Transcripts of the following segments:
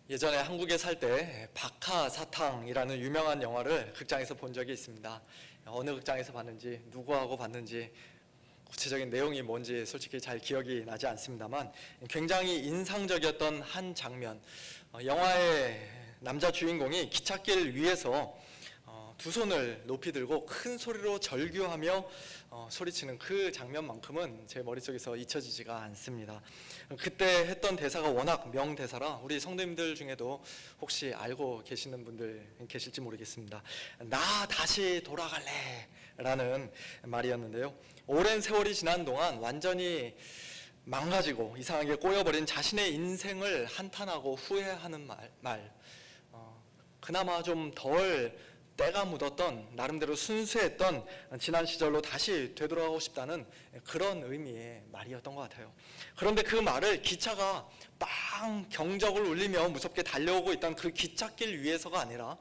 예전에 한국에 살 때 박하사탕이라는 유명한 영화를 극장에서 본 적이 있습니다. 어느 극장에서 봤는지 누구하고 봤는지 구체적인 내용이 뭔지 솔직히 잘 기억이 나지 않습니다만 굉장히 인상적이었던 한 장면, 영화의 남자 주인공이 기찻길 위에서 두 손을 높이 들고 큰 소리로 절규하며 소리치는 그 장면만큼은 제 머릿속에서 잊혀지지가 않습니다. 그때 했던 대사가 워낙 명대사라 우리 성도님들 중에도 혹시 알고 계시는 분들 계실지 모르겠습니다. 나 다시 돌아갈래 라는 말이었는데요. 오랜 세월이 지난 동안 완전히 망가지고 이상하게 꼬여버린 자신의 인생을 한탄하고 후회하는 말. 그나마 좀 덜 때가 묻었던 나름대로 순수했던 지난 시절로 다시 되돌아가고 싶다는 그런 의미의 말이었던 것 같아요. 그런데 그 말을 기차가 빵 경적을 울리며 무섭게 달려오고 있던 그 기찻길 위에서가 아니라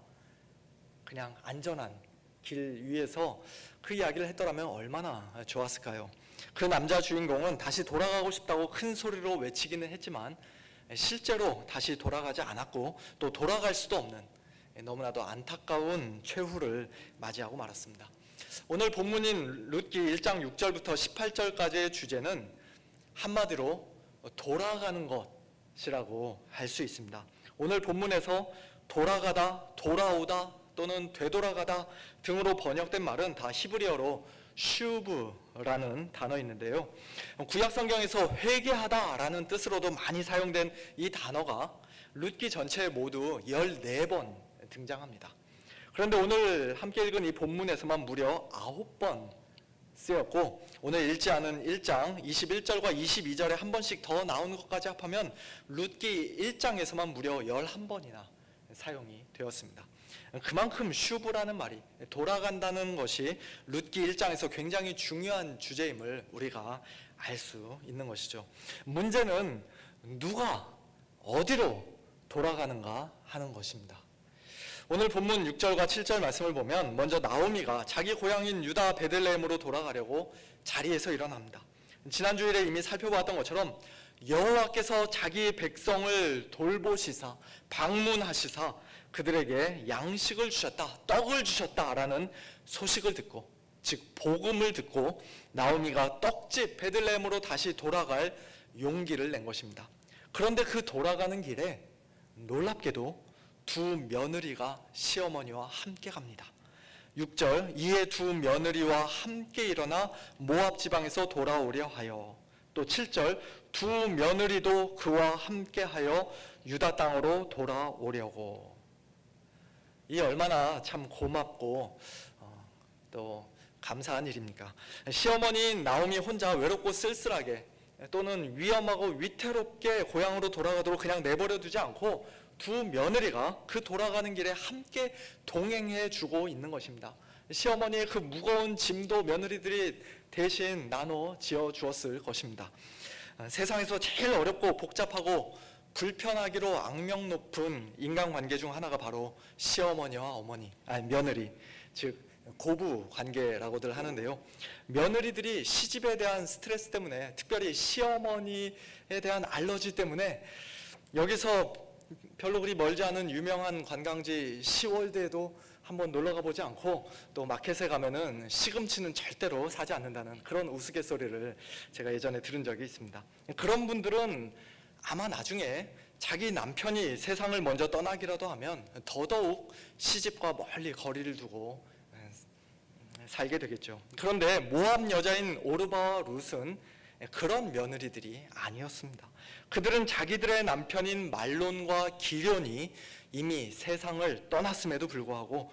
그냥 안전한 길 위에서 그 이야기를 했더라면 얼마나 좋았을까요? 그 남자 주인공은 다시 돌아가고 싶다고 큰 소리로 외치기는 했지만 실제로 다시 돌아가지 않았고 또 돌아갈 수도 없는 너무나도 안타까운 최후를 맞이하고 말았습니다. 오늘 본문인 룻기 1장 6절부터 18절까지의 주제는 한마디로 돌아가는 것이라고 할 수 있습니다. 오늘 본문에서 돌아가다, 돌아오다 또는 되돌아가다 등으로 번역된 말은 다 히브리어로 슈브라는 단어인데요. 구약 성경에서 회개하다라는 뜻으로도 많이 사용된 이 단어가 룻기 전체에 모두 14번 등장합니다. 그런데 오늘 함께 읽은 이 본문에서만 무려 9번 쓰였고 오늘 읽지 않은 1장 21절과 22절에 한 번씩 더 나오는 것까지 합하면 룻기 1장에서만 무려 11번이나 사용이 되었습니다. 그만큼 슈브라는 말이 돌아간다는 것이 룻기 1장에서 굉장히 중요한 주제임을 우리가 알 수 있는 것이죠. 문제는 누가 어디로 돌아가는가 하는 것입니다. 오늘 본문 6절과 7절 말씀을 보면 먼저 나오미가 자기 고향인 유다 베들레헴으로 돌아가려고 자리에서 일어납니다. 지난 주일에 이미 살펴보았던 것처럼 여호와께서 자기 백성을 돌보시사 방문하시사 그들에게 양식을 주셨다, 떡을 주셨다라는 소식을 듣고, 즉 복음을 듣고 나오미가 떡집 베들레헴으로 다시 돌아갈 용기를 낸 것입니다. 그런데 그 돌아가는 길에 놀랍게도 두 며느리가 시어머니와 함께 갑니다. 6절 이에 두 며느리와 함께 일어나 모압 지방에서 돌아오려 하여, 또 7절 두 며느리도 그와 함께 하여 유다 땅으로 돌아오려고. 이 얼마나 참 고맙고 또 감사한 일입니까? 시어머니인 나오미 혼자 외롭고 쓸쓸하게 또는 위험하고 위태롭게 고향으로 돌아가도록 그냥 내버려 두지 않고 두 며느리가 그 돌아가는 길에 함께 동행해 주고 있는 것입니다. 시어머니의 그 무거운 짐도 며느리들이 대신 나눠 지어 주었을 것입니다. 세상에서 제일 어렵고 복잡하고 불편하기로 악명 높은 인간관계 중 하나가 바로 시어머니와 며느리, 즉 고부 관계라고들 하는데요. 며느리들이 시집에 대한 스트레스 때문에, 특별히 시어머니에 대한 알러지 때문에 여기서 별로 그리 멀지 않은 유명한 관광지 시월드에도 한번 놀러 가보지 않고 또 마켓에 가면은 시금치는 절대로 사지 않는다는 그런 우스갯소리를 제가 예전에 들은 적이 있습니다. 그런 분들은 아마 나중에 자기 남편이 세상을 먼저 떠나기라도 하면 더더욱 시집과 멀리 거리를 두고 살게 되겠죠. 그런데 모압 여자인 오르바와 룻은 그런 며느리들이 아니었습니다. 그들은 자기들의 남편인 말론과 기련이 이미 세상을 떠났음에도 불구하고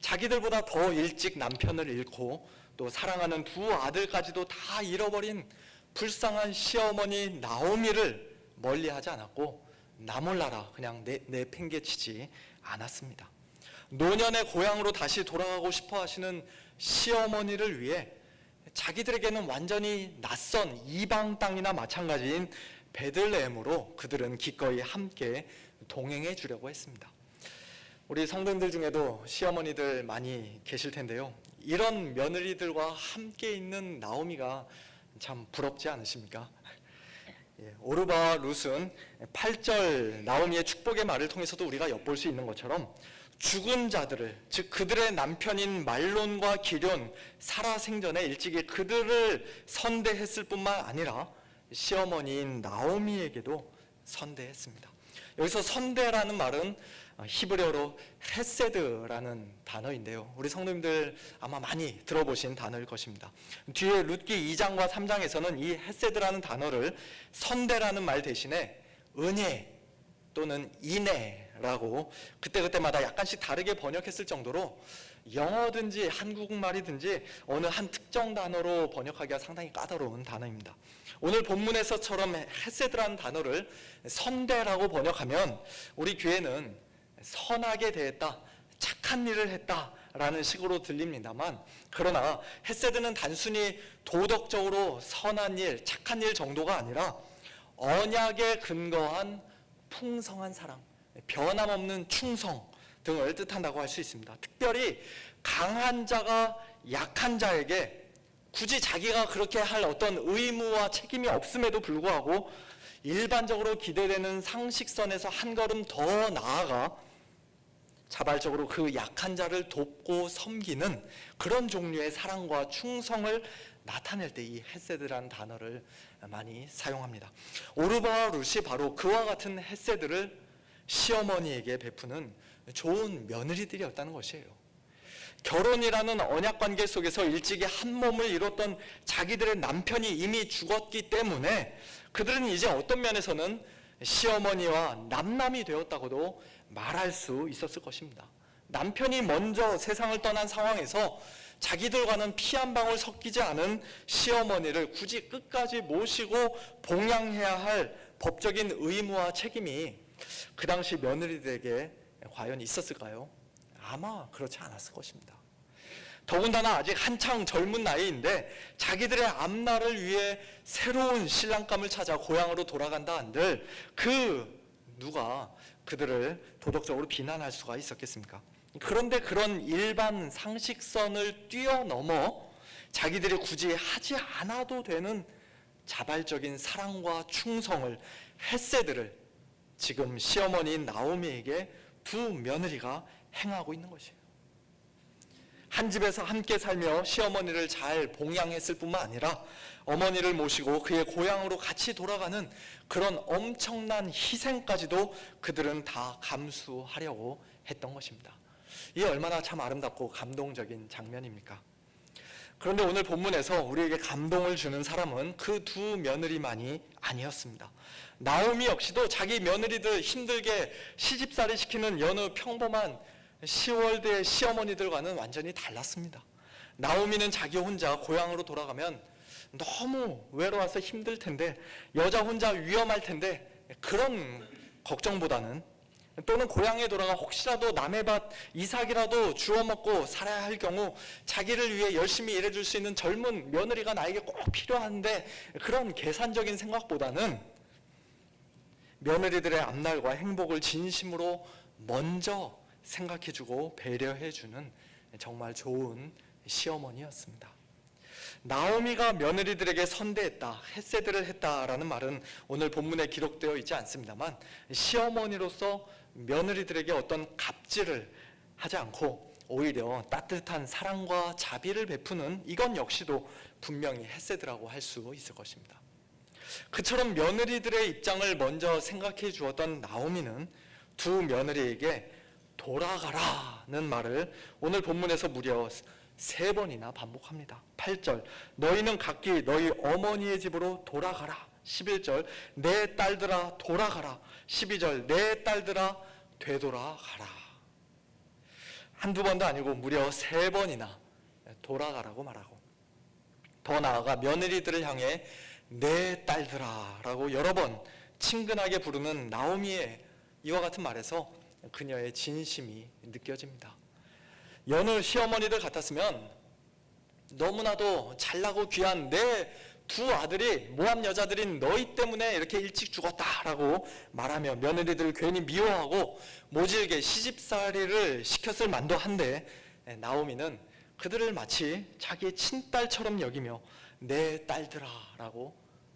자기들보다 더 일찍 남편을 잃고 또 사랑하는 두 아들까지도 다 잃어버린 불쌍한 시어머니 나오미를 멀리하지 않았고 나 몰라라 그냥 내팽개치지 않았습니다. 노년의 고향으로 다시 돌아가고 싶어 하시는 시어머니를 위해 자기들에게는 완전히 낯선 이방 땅이나 마찬가지인 베들레헴으로 그들은 기꺼이 함께 동행해 주려고 했습니다. 우리 성도님들 중에도 시어머니들 많이 계실 텐데요. 이런 며느리들과 함께 있는 나오미가 참 부럽지 않으십니까? 오르바와 룻은 8절 나오미의 축복의 말을 통해서도 우리가 엿볼 수 있는 것처럼 죽은 자들을, 즉 그들의 남편인 말론과 기럨, 사라 생전에 일찍이 그들을 선대했을 뿐만 아니라 시어머니인 나오미에게도 선대했습니다. 여기서 선대라는 말은 히브리어로 헤세드라는 단어인데요, 우리 성도님들 아마 많이 들어보신 단어일 것입니다. 뒤에 룻기 2장과 3장에서는 이 헤세드라는 단어를 선대라는 말 대신에 은혜 또는 인애라고 그때그때마다 약간씩 다르게 번역했을 정도로 영어든지 한국말이든지 어느 한 특정 단어로 번역하기가 상당히 까다로운 단어입니다. 오늘 본문에서처럼 헤세드라는 단어를 선대라고 번역하면 우리 귀에는 선하게 대했다, 착한 일을 했다라는 식으로 들립니다만, 그러나 헤세드는 단순히 도덕적으로 선한 일, 착한 일 정도가 아니라 언약에 근거한 풍성한 사랑, 변함없는 충성 등을 뜻한다고 할 수 있습니다. 특별히 강한 자가 약한 자에게 굳이 자기가 그렇게 할 어떤 의무와 책임이 없음에도 불구하고 일반적으로 기대되는 상식선에서 한 걸음 더 나아가 자발적으로 그 약한 자를 돕고 섬기는 그런 종류의 사랑과 충성을 나타낼 때 이 헤세드라는 단어를 많이 사용합니다. 오르바와 룻이 바로 그와 같은 헤세드를 시어머니에게 베푸는 좋은 며느리들이었다는 것이에요. 결혼이라는 언약관계 속에서 일찍이 한 몸을 이뤘던 자기들의 남편이 이미 죽었기 때문에 그들은 이제 어떤 면에서는 시어머니와 남남이 되었다고도 말할 수 있었을 것입니다. 남편이 먼저 세상을 떠난 상황에서 자기들과는 피 한 방울 섞이지 않은 시어머니를 굳이 끝까지 모시고 봉양해야 할 법적인 의무와 책임이 그 당시 며느리들에게 과연 있었을까요? 아마 그렇지 않았을 것입니다. 더군다나 아직 한창 젊은 나이인데 자기들의 앞날을 위해 새로운 신랑감을 찾아 고향으로 돌아간다 한들 그 누가 그들을 도덕적으로 비난할 수가 있었겠습니까? 그런데 그런 일반 상식선을 뛰어넘어 자기들이 굳이 하지 않아도 되는 자발적인 사랑과 충성을, 헤세드를 지금 시어머니인 나오미에게 두 며느리가 행하고 있는 것이에요. 한 집에서 함께 살며 시어머니를 잘 봉양했을 뿐만 아니라 어머니를 모시고 그의 고향으로 같이 돌아가는 그런 엄청난 희생까지도 그들은 다 감수하려고 했던 것입니다. 이게 얼마나 참 아름답고 감동적인 장면입니까? 그런데 오늘 본문에서 우리에게 감동을 주는 사람은 그 두 며느리만이 아니었습니다. 나오미 역시도 자기 며느리들 힘들게 시집살이 시키는 여느 평범한 시월드의 시어머니들과는 완전히 달랐습니다. 나오미는 자기 혼자 고향으로 돌아가면 너무 외로워서 힘들 텐데, 여자 혼자 위험할 텐데 그런 걱정보다는, 또는 고향에 돌아가 혹시라도 남의 밭 이삭이라도 주워 먹고 살아야 할 경우 자기를 위해 열심히 일해줄 수 있는 젊은 며느리가 나에게 꼭 필요한데, 그런 계산적인 생각보다는 며느리들의 앞날과 행복을 진심으로 먼저 생각해주고 배려해주는 정말 좋은 시어머니였습니다. 나오미가 며느리들에게 선대했다, 헤세드를 했다라는 말은 오늘 본문에 기록되어 있지 않습니다만, 시어머니로서 며느리들에게 어떤 갑질을 하지 않고 오히려 따뜻한 사랑과 자비를 베푸는, 이건 역시도 분명히 헤세드라고 할 수 있을 것입니다. 그처럼 며느리들의 입장을 먼저 생각해 주었던 나오미는 두 며느리에게 돌아가라는 말을 오늘 본문에서 무려 3번이나 반복합니다. 8절, 너희는 각기 너희 어머니의 집으로 돌아가라. 11절, 내 딸들아 돌아가라. 12절, 내 딸들아 되돌아가라. 한두 번도 아니고 무려 3번이나 돌아가라고 말하고, 더 나아가 며느리들을 향해 내 딸들아 라고 여러 번 친근하게 부르는 나오미의 이와 같은 말에서 그녀의 진심이 느껴집니다. 여느 시어머니들 같았으면 너무나도 잘나고 귀한 내 두 아들이 모함 여자들인 너희 때문에 이렇게 일찍 죽었다라고 말하며 며느리들을 괜히 미워하고 모질게 시집살이를 시켰을 만도 한데, 나오미는 그들을 마치 자기의 친딸처럼 여기며 내 딸들아 라고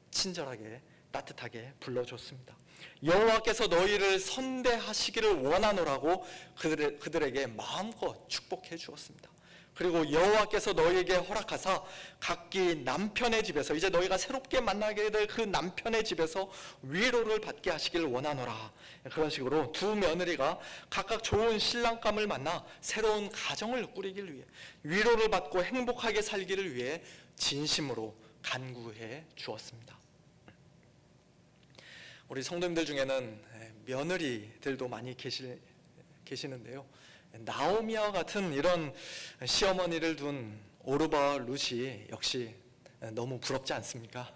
친절하게 따뜻하게 불러줬습니다. 여호와께서 너희를 선대하시기를 원하노라고 그들에게 마음껏 축복해 주었습니다. 그리고 여호와께서 너희에게 허락하사 각기 남편의 집에서, 이제 너희가 새롭게 만나게 될 그 남편의 집에서 위로를 받게 하시길 원하노라. 그런 식으로 두 며느리가 각각 좋은 신랑감을 만나 새로운 가정을 꾸리길 위해, 위로를 받고 행복하게 살기를 위해 진심으로 간구해 주었습니다. 우리 성도님들 중에는 며느리들도 많이 계시는데요. 나오미와 같은 이런 시어머니를 둔 오르바와 룻이 역시 너무 부럽지 않습니까?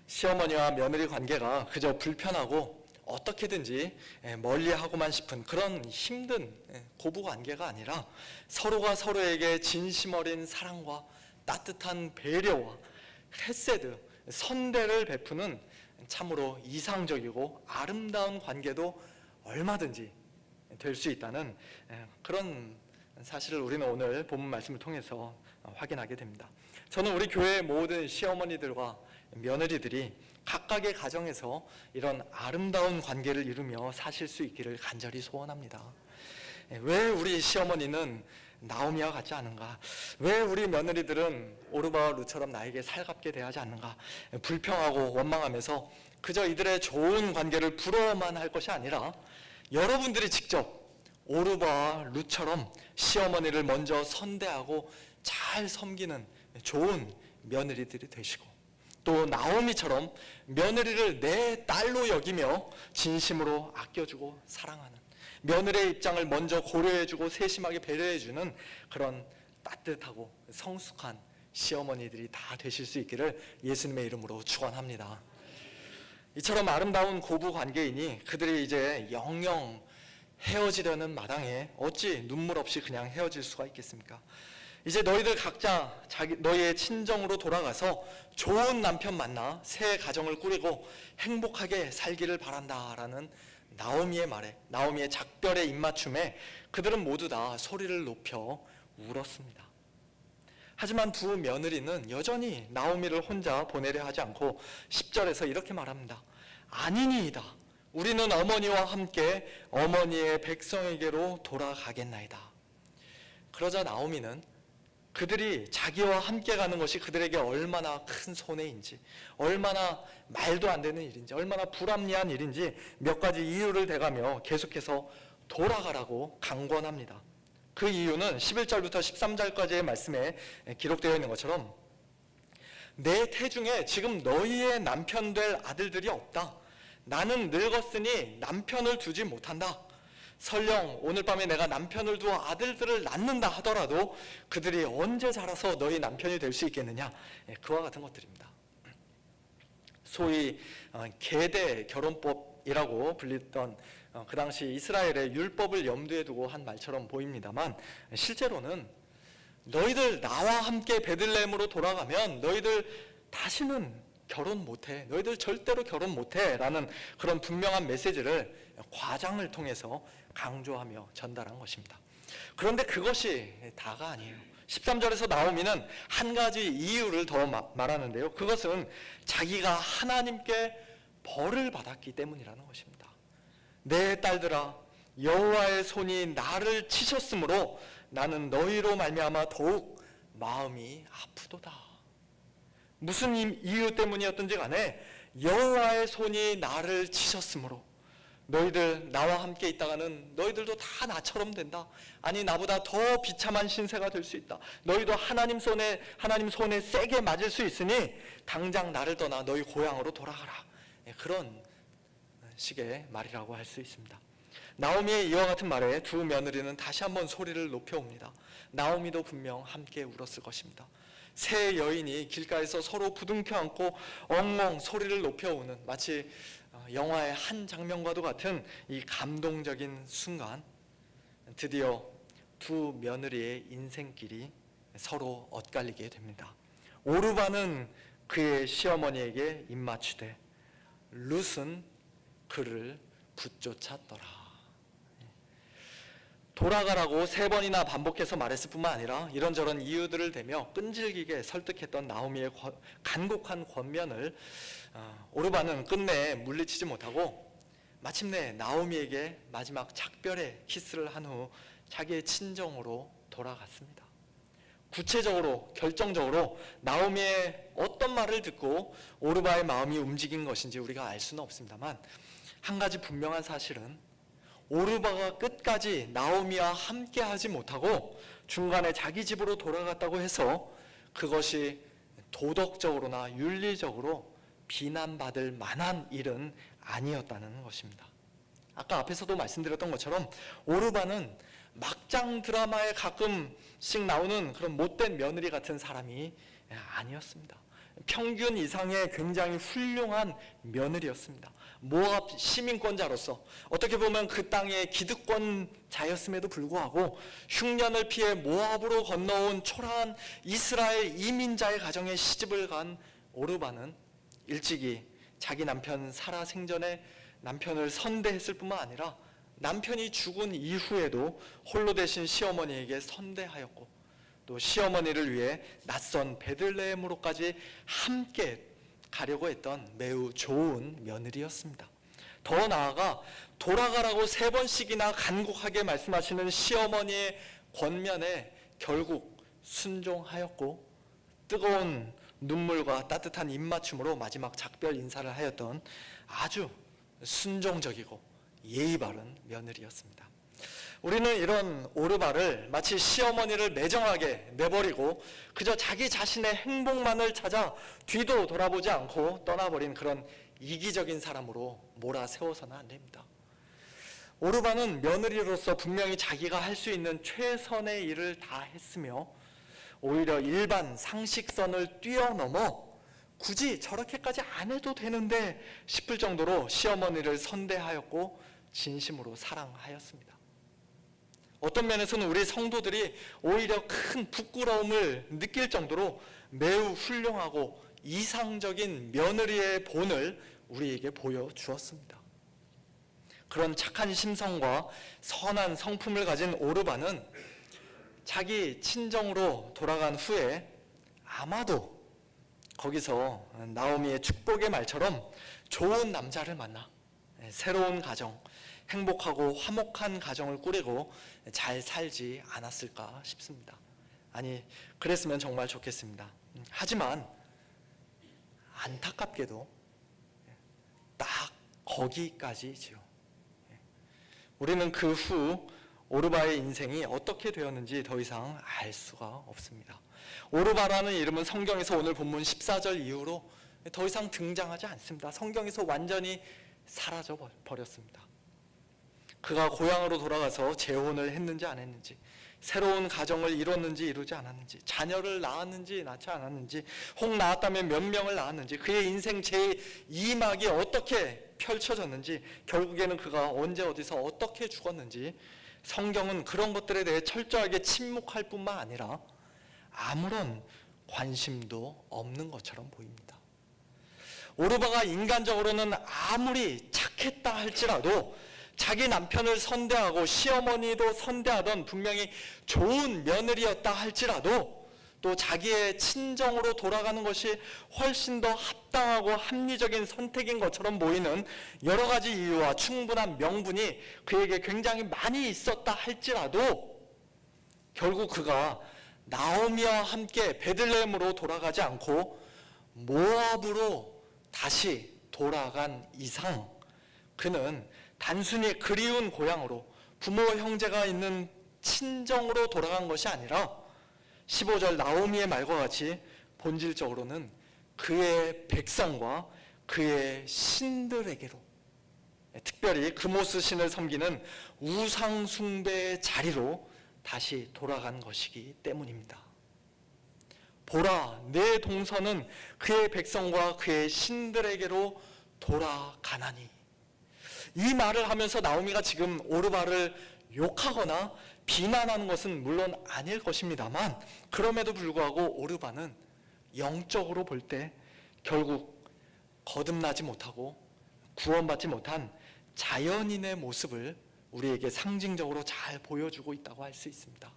시어머니와 며느리 관계가 그저 불편하고 어떻게든지 멀리하고만 싶은 그런 힘든 고부 관계가 아니라 서로가 서로에게 진심 어린 사랑과 따뜻한 배려와 헤세드, 선대를 베푸는 참으로 이상적이고 아름다운 관계도 얼마든지 될 수 있다는 그런 사실을 우리는 오늘 본문 말씀을 통해서 확인하게 됩니다. 저는 우리 교회의 모든 시어머니들과 며느리들이 각각의 가정에서 이런 아름다운 관계를 이루며 사실 수 있기를 간절히 소원합니다. 왜 우리 시어머니는 나오미와 같지 않은가? 왜 우리 며느리들은 오르바와 룻처럼 나에게 살갑게 대하지 않는가? 불평하고 원망하면서 그저 이들의 좋은 관계를 부러워만 할 것이 아니라 여러분들이 직접 오르바와 룻처럼 시어머니를 먼저 선대하고 잘 섬기는 좋은 며느리들이 되시고, 또 나오미처럼 며느리를 내 딸로 여기며 진심으로 아껴주고 사랑하는, 며느리의 입장을 먼저 고려해주고 세심하게 배려해주는 그런 따뜻하고 성숙한 시어머니들이 다 되실 수 있기를 예수님의 이름으로 축원합니다. 이처럼 아름다운 고부 관계이니 그들이 이제 영영 헤어지려는 마당에 어찌 눈물 없이 그냥 헤어질 수가 있겠습니까? 이제 너희들 각자 너희의 친정으로 돌아가서 좋은 남편 만나 새 가정을 꾸리고 행복하게 살기를 바란다라는 나오미의 말에, 나오미의 작별의 입맞춤에 그들은 모두 다 소리를 높여 울었습니다. 하지만 두 며느리는 여전히 나오미를 혼자 보내려 하지 않고 10절에서 이렇게 말합니다. 아니니이다. 우리는 어머니와 함께 어머니의 백성에게로 돌아가겠나이다. 그러자 나오미는 그들이 자기와 함께 가는 것이 그들에게 얼마나 큰 손해인지, 얼마나 말도 안 되는 일인지, 얼마나 불합리한 일인지 몇 가지 이유를 대가며 계속해서 돌아가라고 강권합니다. 그 이유는 11절부터 13절까지의 말씀에 기록되어 있는 것처럼 내 태중에 지금 너희의 남편 될 아들들이 없다. 나는 늙었으니 남편을 두지 못한다. 설령 오늘 밤에 내가 남편을 두어 아들들을 낳는다 하더라도 그들이 언제 자라서 너희 남편이 될 수 있겠느냐. 그와 같은 것들입니다. 소위 계대 결혼법이라고 불리던 그 당시 이스라엘의 율법을 염두에 두고 한 말처럼 보입니다만, 실제로는 너희들 나와 함께 베들레헴으로 돌아가면 너희들 다시는 결혼 못해, 너희들 절대로 결혼 못해 라는 그런 분명한 메시지를 과장을 통해서 강조하며 전달한 것입니다. 그런데 그것이 다가 아니에요. 13절에서 나오미는 한 가지 이유를 더 말하는데요. 그것은 자기가 하나님께 벌을 받았기 때문이라는 것입니다. 내 딸들아, 여호와의 손이 나를 치셨으므로 나는 너희로 말미암아 더욱 마음이 아프도다. 무슨 이유 때문이었든지 간에 여호와의 손이 나를 치셨으므로, 너희들 나와 함께 있다가는 너희들도 다 나처럼 된다. 아니, 나보다 더 비참한 신세가 될 수 있다. 너희도 하나님 손에 세게 맞을 수 있으니 당장 나를 떠나 너희 고향으로 돌아가라. 그런 식의 말이라고 할 수 있습니다. 나오미의 이와 같은 말에 두 며느리는 다시 한번 소리를 높여옵니다. 나오미도 분명 함께 울었을 것입니다. 세 여인이 길가에서 서로 부둥켜 안고 엉엉 소리를 높여오는, 마치 영화의 한 장면과도 같은 이 감동적인 순간, 드디어 두 며느리의 인생길이 서로 엇갈리게 됩니다. 오르바는 그의 시어머니에게 입맞추되 룻은 그를 붙쫓았더라. 돌아가라고 3번이나 반복해서 말했을 뿐만 아니라 이런저런 이유들을 대며 끈질기게 설득했던 나오미의 간곡한 권면을 오르반은 끝내 물리치지 못하고 마침내 나오미에게 마지막 작별의 키스를 한 후 자기의 친정으로 돌아갔습니다. 구체적으로 결정적으로 나오미의 어떤 말을 듣고 오르바의 마음이 움직인 것인지 우리가 알 수는 없습니다만, 한 가지 분명한 사실은 오르바가 끝까지 나오미와 함께 하지 못하고 중간에 자기 집으로 돌아갔다고 해서 그것이 도덕적으로나 윤리적으로 비난받을 만한 일은 아니었다는 것입니다. 아까 앞에서도 말씀드렸던 것처럼 오르바는 막장 드라마에 가끔씩 나오는 그런 못된 며느리 같은 사람이 아니었습니다. 평균 이상의 굉장히 훌륭한 며느리였습니다. 모압 시민권자로서 어떻게 보면 그 땅의 기득권자였음에도 불구하고 흉년을 피해 모압으로 건너온 초라한 이스라엘 이민자의 가정에 시집을 간 오르바는 일찍이 자기 남편 사라 생전에 남편을 선대했을 뿐만 아니라 남편이 죽은 이후에도 홀로 되신 시어머니에게 선대하였고, 또 시어머니를 위해 낯선 베들레헴으로까지 함께 가려고 했던 매우 좋은 며느리였습니다. 더 나아가 돌아가라고 3번씩이나 간곡하게 말씀하시는 시어머니의 권면에 결국 순종하였고, 뜨거운 눈물과 따뜻한 입맞춤으로 마지막 작별 인사를 하였던 아주 순종적이고 예의 바른 며느리였습니다. 우리는 이런 오르바를 마치 시어머니를 매정하게 내버리고 그저 자기 자신의 행복만을 찾아 뒤도 돌아보지 않고 떠나버린 그런 이기적인 사람으로 몰아세워서는 안 됩니다. 오르바는 며느리로서 분명히 자기가 할 수 있는 최선의 일을 다 했으며 오히려 일반 상식선을 뛰어넘어 굳이 저렇게까지 안 해도 되는데 싶을 정도로 시어머니를 선대하였고 진심으로 사랑하였습니다. 어떤 면에서는 우리 성도들이 오히려 큰 부끄러움을 느낄 정도로 매우 훌륭하고 이상적인 며느리의 본을 우리에게 보여주었습니다. 그런 착한 심성과 선한 성품을 가진 오르바는 자기 친정으로 돌아간 후에 아마도 거기서 나오미의 축복의 말처럼 좋은 남자를 만나 새로운 가정, 행복하고 화목한 가정을 꾸리고 잘 살지 않았을까 싶습니다. 아니, 그랬으면 정말 좋겠습니다. 하지만 안타깝게도 딱 거기까지지요. 우리는 그 후 오르바의 인생이 어떻게 되었는지 더 이상 알 수가 없습니다. 오르바라는 이름은 성경에서 오늘 본문 14절 이후로 더 이상 등장하지 않습니다. 성경에서 완전히 사라져 버렸습니다. 그가 고향으로 돌아가서 재혼을 했는지 안 했는지, 새로운 가정을 이뤘는지 이루지 않았는지, 자녀를 낳았는지 낳지 않았는지, 혹 낳았다면 몇 명을 낳았는지, 그의 인생 제2막이 어떻게 펼쳐졌는지, 결국에는 그가 언제 어디서 어떻게 죽었는지 성경은 그런 것들에 대해 철저하게 침묵할 뿐만 아니라 아무런 관심도 없는 것처럼 보입니다. 오르바가 인간적으로는 아무리 착했다 할지라도 자기 남편을 선대하고 시어머니도 선대하던 분명히 좋은 며느리였다 할지라도 또 자기의 친정으로 돌아가는 것이 훨씬 더 합당하고 합리적인 선택인 것처럼 보이는 여러 가지 이유와 충분한 명분이 그에게 굉장히 많이 있었다 할지라도 결국 그가 나오미와 함께 베들레헴으로 돌아가지 않고 모압으로 다시 돌아간 이상 그는 단순히 그리운 고향으로 부모 형제가 있는 친정으로 돌아간 것이 아니라 15절 나오미의 말과 같이 본질적으로는 그의 백성과 그의 신들에게로, 특별히 금오스 신을 섬기는 우상 숭배의 자리로 다시 돌아간 것이기 때문입니다. 보라, 내 동서는 그의 백성과 그의 신들에게로 돌아가나니. 이 말을 하면서 나오미가 지금 오르바를 욕하거나 비난하는 것은 물론 아닐 것입니다만, 그럼에도 불구하고 오르바는 영적으로 볼 때 결국 거듭나지 못하고 구원받지 못한 자연인의 모습을 우리에게 상징적으로 잘 보여주고 있다고 할 수 있습니다.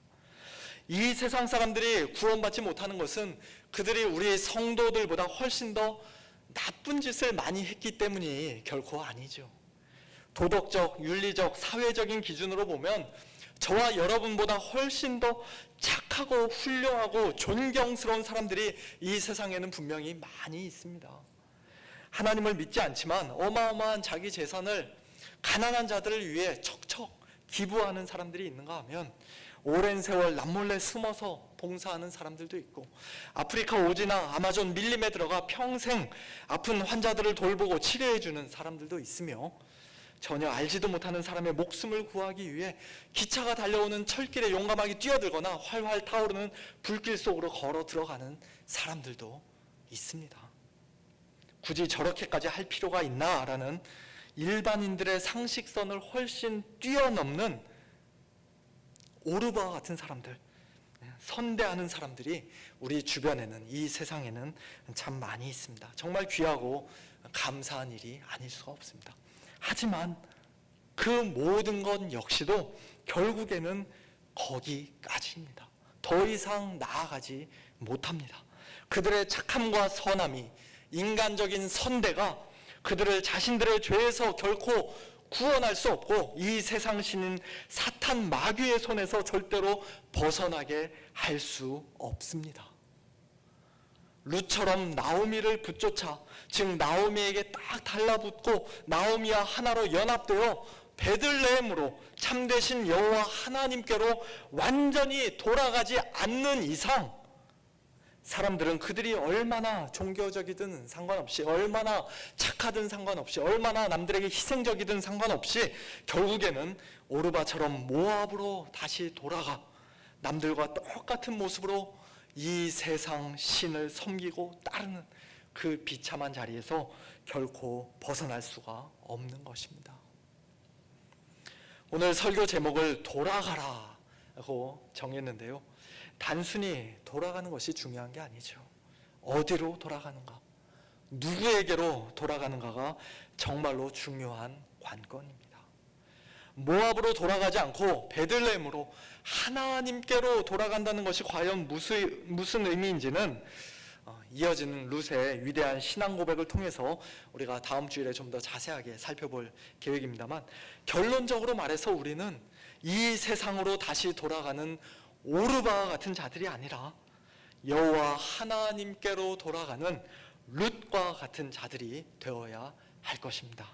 이 세상 사람들이 구원받지 못하는 것은 그들이 우리 성도들보다 훨씬 더 나쁜 짓을 많이 했기 때문이 결코 아니죠. 도덕적, 윤리적, 사회적인 기준으로 보면 저와 여러분보다 훨씬 더 착하고 훌륭하고 존경스러운 사람들이 이 세상에는 분명히 많이 있습니다. 하나님을 믿지 않지만 어마어마한 자기 재산을 가난한 자들을 위해 척척 기부하는 사람들이 있는가 하면 오랜 세월 남몰래 숨어서 봉사하는 사람들도 있고, 아프리카 오지나 아마존 밀림에 들어가 평생 아픈 환자들을 돌보고 치료해주는 사람들도 있으며, 전혀 알지도 못하는 사람의 목숨을 구하기 위해 기차가 달려오는 철길에 용감하게 뛰어들거나 활활 타오르는 불길 속으로 걸어 들어가는 사람들도 있습니다. 굳이 저렇게까지 할 필요가 있나라는 일반인들의 상식선을 훨씬 뛰어넘는 오르바와 같은 사람들, 선대하는 사람들이 우리 주변에는, 이 세상에는 참 많이 있습니다. 정말 귀하고 감사한 일이 아닐 수가 없습니다. 하지만 그 모든 것 역시도 결국에는 거기까지입니다. 더 이상 나아가지 못합니다. 그들의 착함과 선함이, 인간적인 선대가 그들을 자신들의 죄에서 결코 구원할 수 없고 이 세상 신인 사탄 마귀의 손에서 절대로 벗어나게 할 수 없습니다. 룻처럼 나오미를 붙쫓아, 즉 나오미에게 딱 달라붙고 나오미와 하나로 연합되어 베들레헴으로 참되신 여호와 하나님께로 완전히 돌아가지 않는 이상, 사람들은 그들이 얼마나 종교적이든 상관없이, 얼마나 착하든 상관없이, 얼마나 남들에게 희생적이든 상관없이 결국에는 오르바처럼 모압으로 다시 돌아가 남들과 똑같은 모습으로 이 세상 신을 섬기고 따르는 그 비참한 자리에서 결코 벗어날 수가 없는 것입니다. 오늘 설교 제목을 돌아가라고 정했는데요, 단순히 돌아가는 것이 중요한 게 아니죠. 어디로 돌아가는가, 누구에게로 돌아가는가가 정말로 중요한 관건입니다. 모압으로 돌아가지 않고 베들레헴으로 하나님께로 돌아간다는 것이 과연 무슨 의미인지는 이어지는 룻의 위대한 신앙 고백을 통해서 우리가 다음 주일에 좀 더 자세하게 살펴볼 계획입니다만, 결론적으로 말해서 우리는 이 세상으로 다시 돌아가는 오르바와 같은 자들이 아니라 여호와 하나님께로 돌아가는 룻과 같은 자들이 되어야 할 것입니다.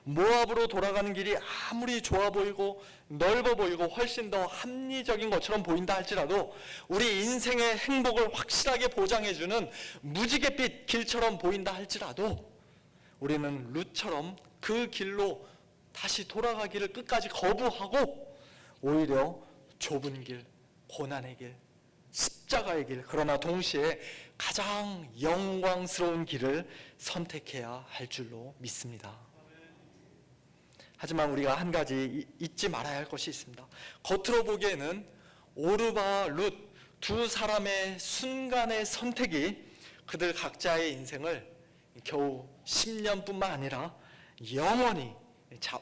모압으로 돌아가는 길이 아무리 좋아 보이고 넓어 보이고 훨씬 더 합리적인 것처럼 보인다 할지라도, 우리 인생의 행복을 확실하게 보장해주는 무지갯빛 길처럼 보인다 할지라도, 우리는 룻처럼 그 길로 다시 돌아가기를 끝까지 거부하고 오히려 좁은 길, 고난의 길, 십자가의 길, 그러나 동시에 가장 영광스러운 길을 선택해야 할 줄로 믿습니다. 하지만 우리가 한 가지 잊지 말아야 할 것이 있습니다. 겉으로 보기에는 오르바와 룻 두 사람의 순간의 선택이 그들 각자의 인생을 겨우 10년뿐만 아니라 영원히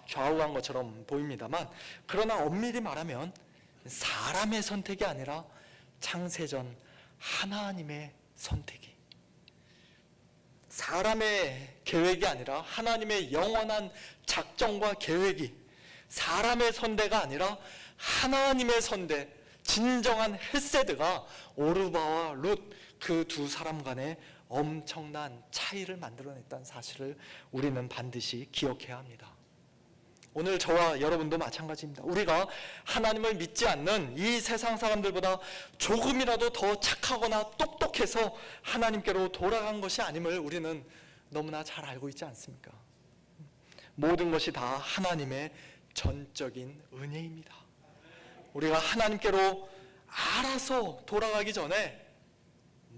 좌우한 것처럼 보입니다만, 그러나 엄밀히 말하면 사람의 선택이 아니라 창세전 하나님의 선택이, 사람의 계획이 아니라 하나님의 영원한 작정과 계획이, 사람의 선대가 아니라 하나님의 선대, 진정한 헤세드가 오르바와 룻 그 두 사람 간의 엄청난 차이를 만들어냈다는 사실을 우리는 반드시 기억해야 합니다. 오늘 저와 여러분도 마찬가지입니다. 우리가 하나님을 믿지 않는 이 세상 사람들보다 조금이라도 더 착하거나 똑똑해서 하나님께로 돌아간 것이 아님을 우리는 너무나 잘 알고 있지 않습니까? 모든 것이 다 하나님의 전적인 은혜입니다. 우리가 하나님께로 알아서 돌아가기 전에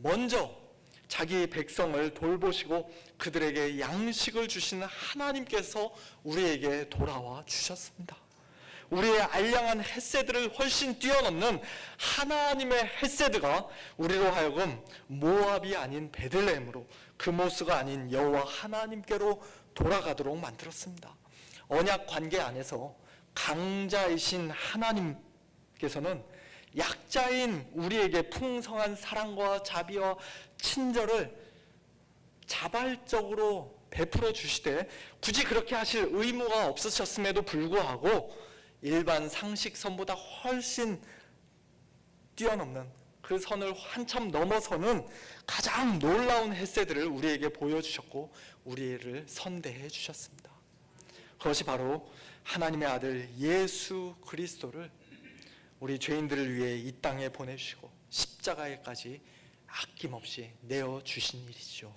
먼저 자기 백성을 돌보시고 그들에게 양식을 주시는 하나님께서 우리에게 돌아와 주셨습니다. 우리의 알량한 헤세드를 훨씬 뛰어넘는 하나님의 헤세드가 우리로 하여금 모압이 아닌 베들레헴으로, 그모스가 아닌 여호와 하나님께로 돌아가도록 만들었습니다. 언약 관계 안에서 강자이신 하나님께서는 약자인 우리에게 풍성한 사랑과 자비와 친절을 자발적으로 베풀어 주시되 굳이 그렇게 하실 의무가 없으셨음에도 불구하고 일반 상식선보다 훨씬 뛰어넘는 그 선을 한참 넘어서는 가장 놀라운 햇새들을 우리에게 보여주셨고 우리를 선대해 주셨습니다. 그것이 바로 하나님의 아들 예수 그리스도를 우리 죄인들을 위해 이 땅에 보내주시고 십자가에까지 아낌없이 내어주신 일이죠.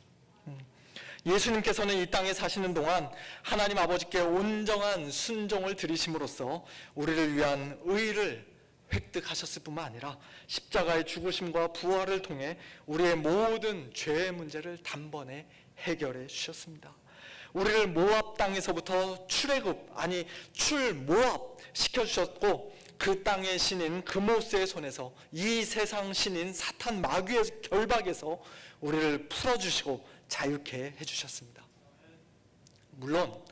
예수님께서는 이 땅에 사시는 동안 하나님 아버지께 온전한 순종을 들이심으로써 우리를 위한 의를 획득하셨을 뿐만 아니라 십자가의 죽으심과 부활을 통해 우리의 모든 죄의 문제를 단번에 해결해 주셨습니다. 우리를 모압 땅에서부터 출모압 시켜주셨고 그 땅의 신인 그모스의 손에서 이 세상 신인 사탄 마귀의 결박에서 우리를 풀어주시고 자유케 해주셨습니다. 물론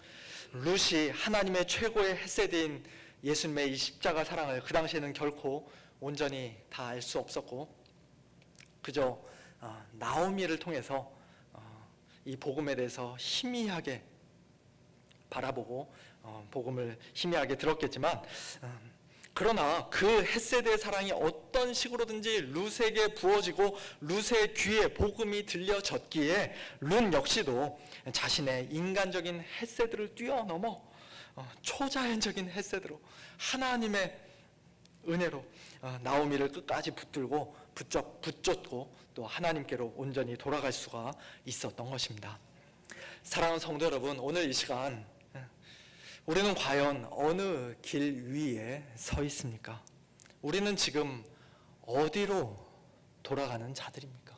룻이 하나님의 최고의 햇세대인 예수님의 이 십자가 사랑을 그 당시에는 결코 온전히 다 알 수 없었고 그저 나오미를 통해서 이 복음에 대해서 희미하게 바라보고 복음을 희미하게 들었겠지만 그러나 그 햇세대의 사랑이 어떤 식으로든지 룻에게 부어지고 룻의 귀에 복음이 들려졌기에 룻 역시도 자신의 인간적인 햇세들을 뛰어넘어 초자연적인 햇세대로 하나님의 은혜로 나오미를 끝까지 붙들고 붙잡고 또 하나님께로 온전히 돌아갈 수가 있었던 것입니다. 사랑하는 성도 여러분, 오늘 이 시간 우리는 과연 어느 길 위에 서 있습니까? 우리는 지금 어디로 돌아가는 자들입니까?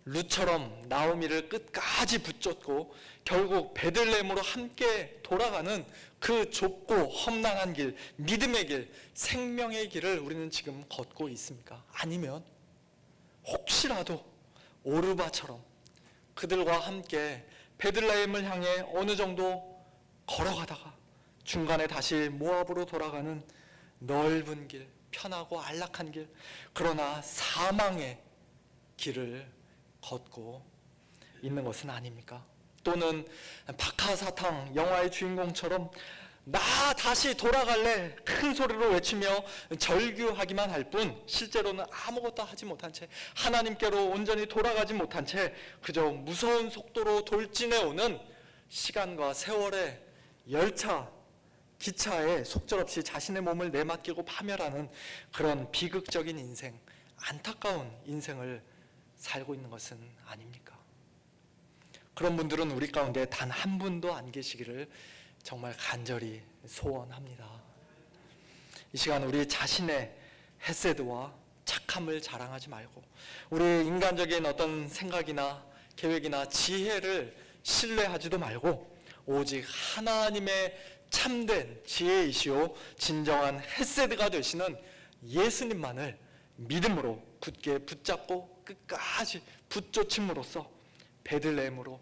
룻처럼 나오미를 끝까지 붙잡고 결국 베들레헴으로 함께 돌아가는 그 좁고 험난한 길, 믿음의 길, 생명의 길을 우리는 지금 걷고 있습니까? 아니면 혹시라도 오르바처럼 그들과 함께 베들레헴을 향해 어느 정도 걸어가다가 중간에 다시 모압으로 돌아가는 넓은 길, 편하고 안락한 길, 그러나 사망의 길을 걷고 있는 것은 아닙니까? 또는 박하사탕 영화의 주인공처럼 나 다시 돌아갈래 큰 소리로 외치며 절규하기만 할 뿐 실제로는 아무것도 하지 못한 채 하나님께로 온전히 돌아가지 못한 채 그저 무서운 속도로 돌진해 오는 시간과 세월의 열차, 기차에 속절없이 자신의 몸을 내맡기고 파멸하는 그런 비극적인 인생, 안타까운 인생을 살고 있는 것은 아닙니까? 그런 분들은 우리 가운데 단 한 분도 안 계시기를 정말 간절히 소원합니다. 이 시간 우리 자신의 헤세드와 착함을 자랑하지 말고 우리의 인간적인 어떤 생각이나 계획이나 지혜를 신뢰하지도 말고 오직 하나님의 참된 지혜이시오 진정한 헤세드가 되시는 예수님만을 믿음으로 굳게 붙잡고 끝까지 붙쫓임으로써 베들레헴으로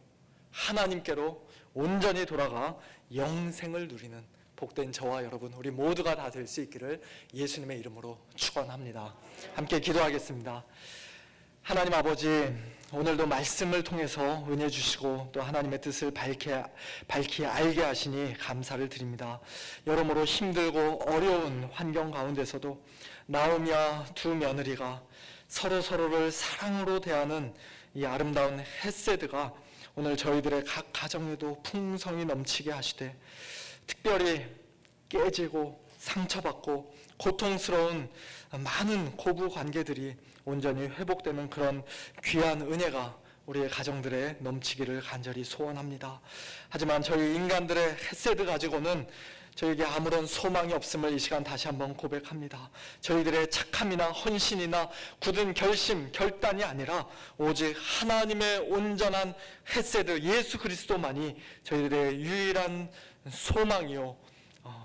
하나님께로 온전히 돌아가 영생을 누리는 복된 저와 여러분 우리 모두가 다 될 수 있기를 예수님의 이름으로 축원합니다. 함께 기도하겠습니다. 하나님 아버지, 오늘도 말씀을 통해서 은혜 주시고 또 하나님의 뜻을 밝히 알게 하시니 감사를 드립니다. 여러모로 힘들고 어려운 환경 가운데서도 나오미와 두 며느리가 서로를 사랑으로 대하는 이 아름다운 헤세드가 오늘 저희들의 각 가정에도 풍성히 넘치게 하시되 특별히 깨지고 상처받고 고통스러운 많은 고부 관계들이 온전히 회복되는 그런 귀한 은혜가 우리의 가정들에 넘치기를 간절히 소원합니다. 하지만 저희 인간들의 헤세드 가지고는 저에게 아무런 소망이 없음을 이 시간 다시 한번 고백합니다. 저희들의 착함이나 헌신이나 굳은 결심, 결단이 아니라 오직 하나님의 온전한 헤세드 예수 그리스도만이 저희들의 유일한 소망이요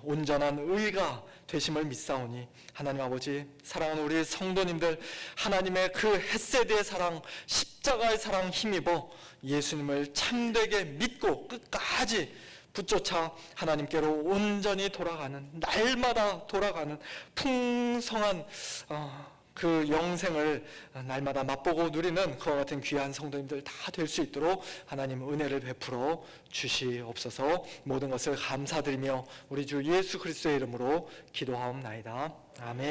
온전한 의가 되심을 믿사오니 하나님 아버지, 사랑하는 우리 성도님들 하나님의 그 헤세드의 사랑, 십자가의 사랑 힘입어 예수님을 참되게 믿고 끝까지 붙조차 하나님께로 온전히 돌아가는, 날마다 돌아가는 풍성한 그 영생을 날마다 맛보고 누리는 그와 같은 귀한 성도님들 다 될 수 있도록 하나님 은혜를 베풀어 주시옵소서. 모든 것을 감사드리며 우리 주 예수 그리스도의 이름으로 기도하옵나이다. 아멘.